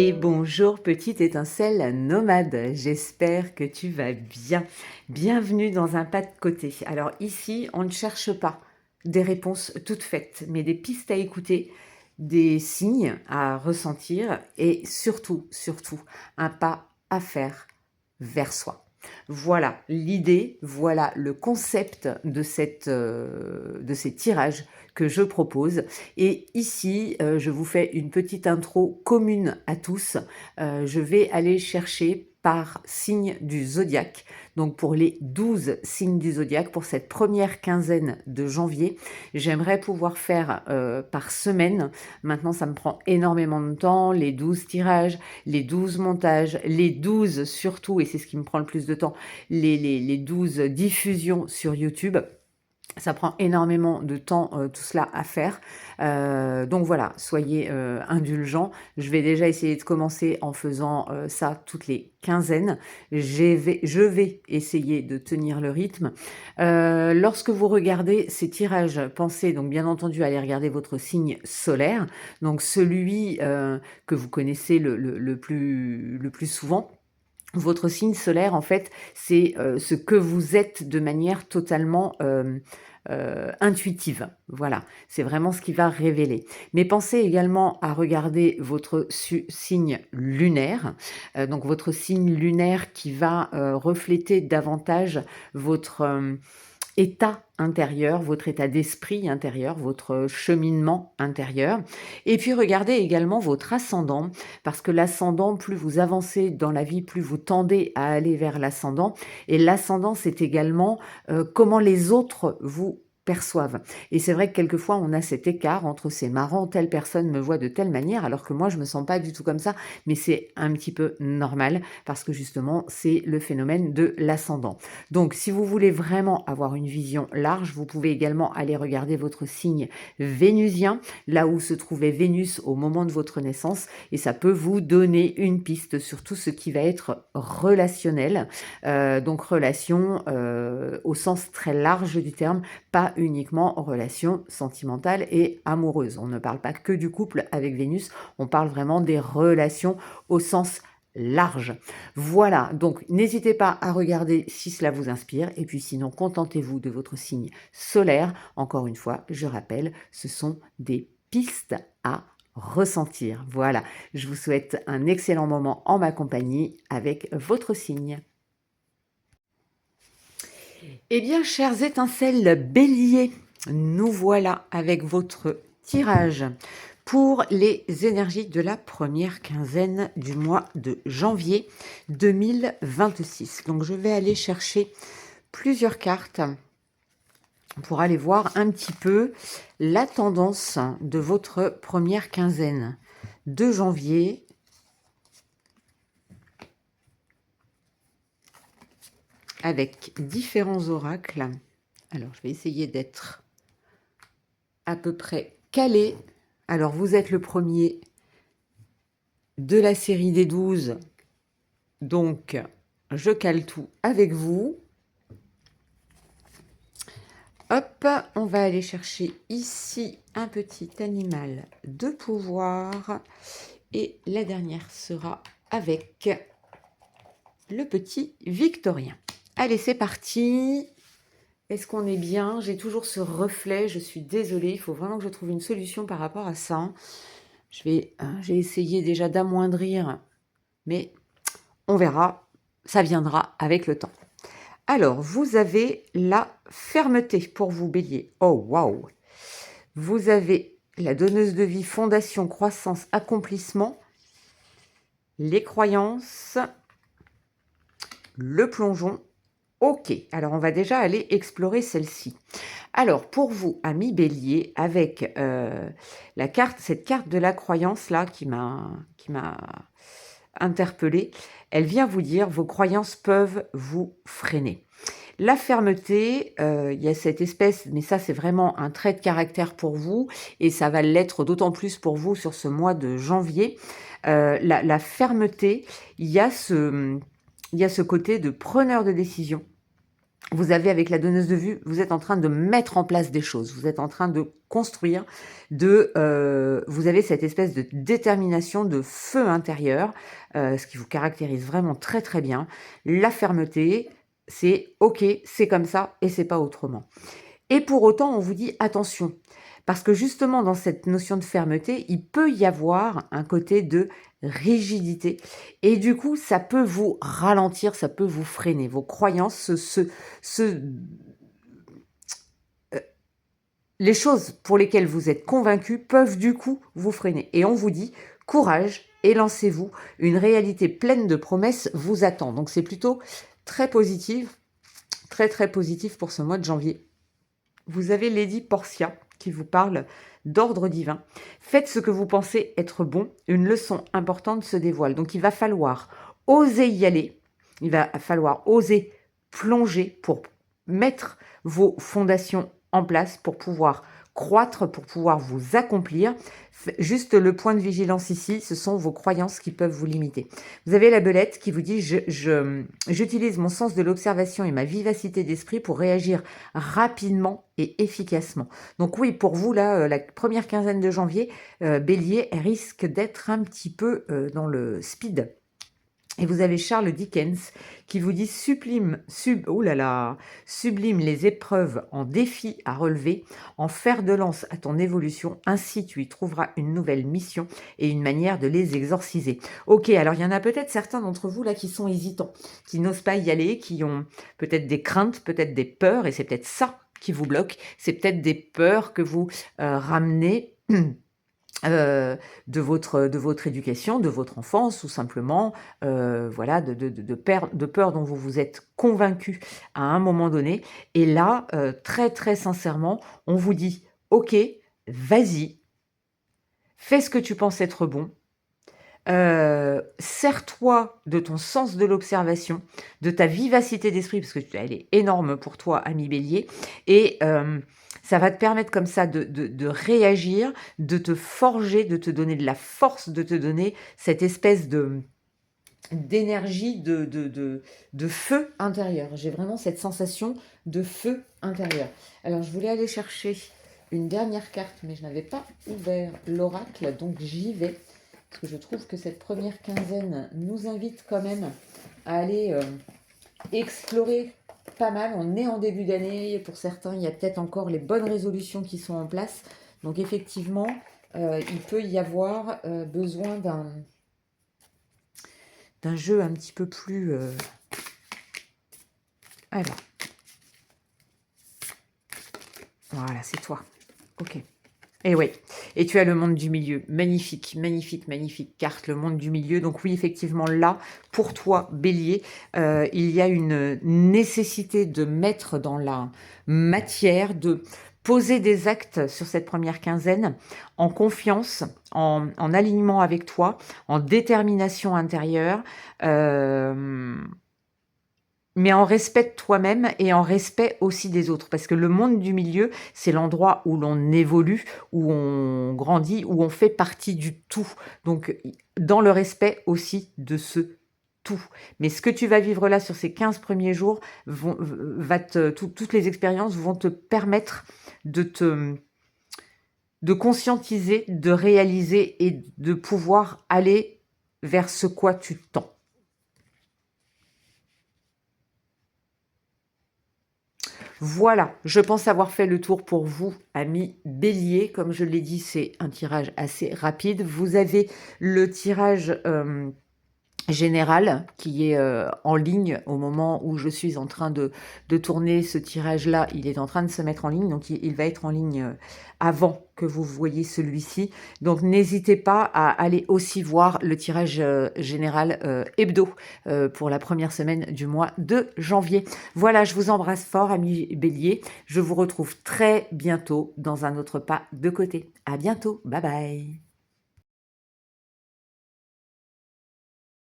Et bonjour petite étincelle nomade, j'espère que tu vas bien. Bienvenue dans un pas de côté. Alors ici, on ne cherche pas des réponses toutes faites, mais des pistes à écouter, des signes à ressentir et surtout, un pas à faire vers soi. Voilà l'idée, voilà le concept de ces tirages que je propose. Et ici, je vous fais une petite intro commune à tous. Je vais aller chercher par signe du zodiaque. Donc pour les 12 signes du zodiaque, pour cette première quinzaine de janvier, j'aimerais pouvoir faire par semaine. Maintenant, ça me prend énormément de temps, les 12 tirages, les 12 montages, les 12 surtout, et c'est ce qui me prend le plus de temps, les 12 diffusions sur YouTube. Ça prend énormément de temps, tout cela à faire. Donc voilà, soyez indulgents. Je vais déjà essayer de commencer en faisant ça toutes les quinzaines. Je vais essayer de tenir le rythme. Lorsque vous regardez ces tirages, pensez donc bien entendu à aller regarder votre signe solaire, donc celui que vous connaissez le plus souvent. Votre signe solaire, en fait, c'est ce que vous êtes de manière totalement intuitive. Voilà, c'est vraiment ce qui va révéler. Mais pensez également à regarder votre signe lunaire, donc votre signe lunaire qui va refléter davantage votre état intérieur, votre état d'esprit intérieur, votre cheminement intérieur. Et puis regardez également votre ascendant, parce que l'ascendant, plus vous avancez dans la vie, plus vous tendez à aller vers l'ascendant. Et l'ascendant, c'est également comment les autres vous perçoivent. Et c'est vrai que quelquefois, on a cet écart entre c'est marrant, telle personne me voit de telle manière, alors que moi, je me sens pas du tout comme ça, mais c'est un petit peu normal, parce que justement, c'est le phénomène de l'ascendant. Donc, si vous voulez vraiment avoir une vision large, vous pouvez également aller regarder votre signe vénusien, là où se trouvait Vénus au moment de votre naissance, et ça peut vous donner une piste sur tout ce qui va être relationnel. Donc, relation au sens très large du terme, pas uniquement relation sentimentale et amoureuse. On ne parle pas que du couple avec Vénus, on parle vraiment des relations au sens large. Voilà, donc n'hésitez pas à regarder si cela vous inspire, et puis sinon, contentez-vous de votre signe solaire. Encore une fois, je rappelle, ce sont des pistes à ressentir. Voilà, je vous souhaite un excellent moment en ma compagnie avec votre signe. Eh bien, chères étincelles bélier, nous voilà avec votre tirage pour les énergies de la première quinzaine du mois de janvier 2026. Donc, je vais aller chercher plusieurs cartes pour aller voir un petit peu la tendance de votre première quinzaine de janvier. Avec différents oracles. Alors, je vais essayer d'être à peu près calé. Alors, vous êtes le premier de la série des 12. Donc, je cale tout avec vous. Hop, on va aller chercher ici un petit animal de pouvoir. Et la dernière sera avec le petit Victorien. Allez, c'est parti. Est-ce qu'on est bien? J'ai toujours ce reflet, je suis désolée, il faut vraiment que je trouve une solution par rapport à ça. J'ai essayé déjà d'amoindrir, mais on verra, ça viendra avec le temps. Alors, vous avez la fermeté pour vous, bélier. Oh, waouh! Vous avez la donneuse de vie, fondation, croissance, accomplissement, les croyances, le plongeon. Ok, alors on va déjà aller explorer celle-ci. Alors, pour vous, amis bélier, avec cette carte de la croyance là qui m'a interpellée, elle vient vous dire vos croyances peuvent vous freiner. La fermeté, il y a cette espèce, mais ça c'est vraiment un trait de caractère pour vous, et ça va l'être d'autant plus pour vous sur ce mois de janvier. La fermeté, il y a ce côté de preneur de décision. vous avez avec la donneuse de vue, vous êtes en train de mettre en place des choses, vous êtes en train de construire, vous avez cette espèce de détermination, de feu intérieur, ce qui vous caractérise vraiment très très bien. La fermeté, c'est OK, c'est comme ça et c'est pas autrement. Et pour autant, on vous dit attention, parce que justement dans cette notion de fermeté, il peut y avoir un côté de rigidité et du coup, ça peut vous ralentir, ça peut vous freiner. Vos croyances les choses pour lesquelles vous êtes convaincu peuvent du coup vous freiner. Et on vous dit courage et lancez-vous, une réalité pleine de promesses vous attend. Donc c'est plutôt très positif, très très positif pour ce mois de janvier. Vous avez Lady Portia qui vous parle d'ordre divin. Faites ce que vous pensez être bon, une leçon importante se dévoile. Donc il va falloir oser y aller, il va falloir oser plonger pour mettre vos fondations en place, pour pouvoir croître, pour pouvoir vous accomplir. Juste le point de vigilance ici, ce sont vos croyances qui peuvent vous limiter. Vous avez la belette qui vous dit j'utilise mon sens de l'observation et ma vivacité d'esprit pour réagir rapidement et efficacement. Donc oui, pour vous, là, la première quinzaine de janvier, Bélier, elle risque d'être un petit peu dans le speed. Et vous avez Charles Dickens qui vous dit sublime les épreuves en défis à relever, en fer de lance à ton évolution, ainsi tu y trouveras une nouvelle mission et une manière de les exorciser. Ok, alors il y en a peut-être certains d'entre vous là qui sont hésitants, qui n'osent pas y aller, qui ont peut-être des craintes, peut-être des peurs, et c'est peut-être ça qui vous bloque, c'est peut-être des peurs que vous ramenez de votre éducation, de votre enfance, ou simplement, voilà, de peur dont vous vous êtes convaincu à un moment donné. Et là, très très sincèrement, on vous dit, ok, vas-y, fais ce que tu penses être bon. Sers-toi de ton sens de l'observation, de ta vivacité d'esprit, parce que elle est énorme pour toi, ami Bélier, et ça va te permettre comme ça de réagir, de te forger, de te donner de la force, de te donner cette espèce d'énergie, de feu intérieur. J'ai vraiment cette sensation de feu intérieur. Alors, je voulais aller chercher une dernière carte, mais je n'avais pas ouvert l'oracle, donc j'y vais. Parce que je trouve que cette première quinzaine nous invite quand même à aller explorer pas mal. On est en début d'année, pour certains, il y a peut-être encore les bonnes résolutions qui sont en place. Donc effectivement, il peut y avoir besoin d'un jeu un petit peu plus... Alors. Voilà, c'est toi. Ok. Et oui, et tu as le monde du milieu. Magnifique, magnifique, magnifique carte, le monde du milieu. Donc oui, effectivement, là, pour toi, Bélier, il y a une nécessité de mettre dans la matière, de poser des actes sur cette première quinzaine, en confiance, en alignement avec toi, en détermination intérieure, mais en respect de toi-même et en respect aussi des autres. Parce que le monde du milieu, c'est l'endroit où l'on évolue, où on grandit, où on fait partie du tout. Donc, dans le respect aussi de ce tout. Mais ce que tu vas vivre là sur ces 15 premiers jours, toutes les expériences vont te permettre de conscientiser, de réaliser et de pouvoir aller vers ce quoi tu tends. Voilà, je pense avoir fait le tour pour vous, amis Bélier. Comme je l'ai dit, c'est un tirage assez rapide. Vous avez le tirage général qui est en ligne au moment où je suis en train de tourner ce tirage-là. Il est en train de se mettre en ligne, donc il va être en ligne avant que vous voyez celui-ci. Donc n'hésitez pas à aller aussi voir le tirage général hebdo pour la première semaine du mois de janvier. Voilà, je vous embrasse fort, amis Bélier. Je vous retrouve très bientôt dans un autre pas de côté. À bientôt, bye bye.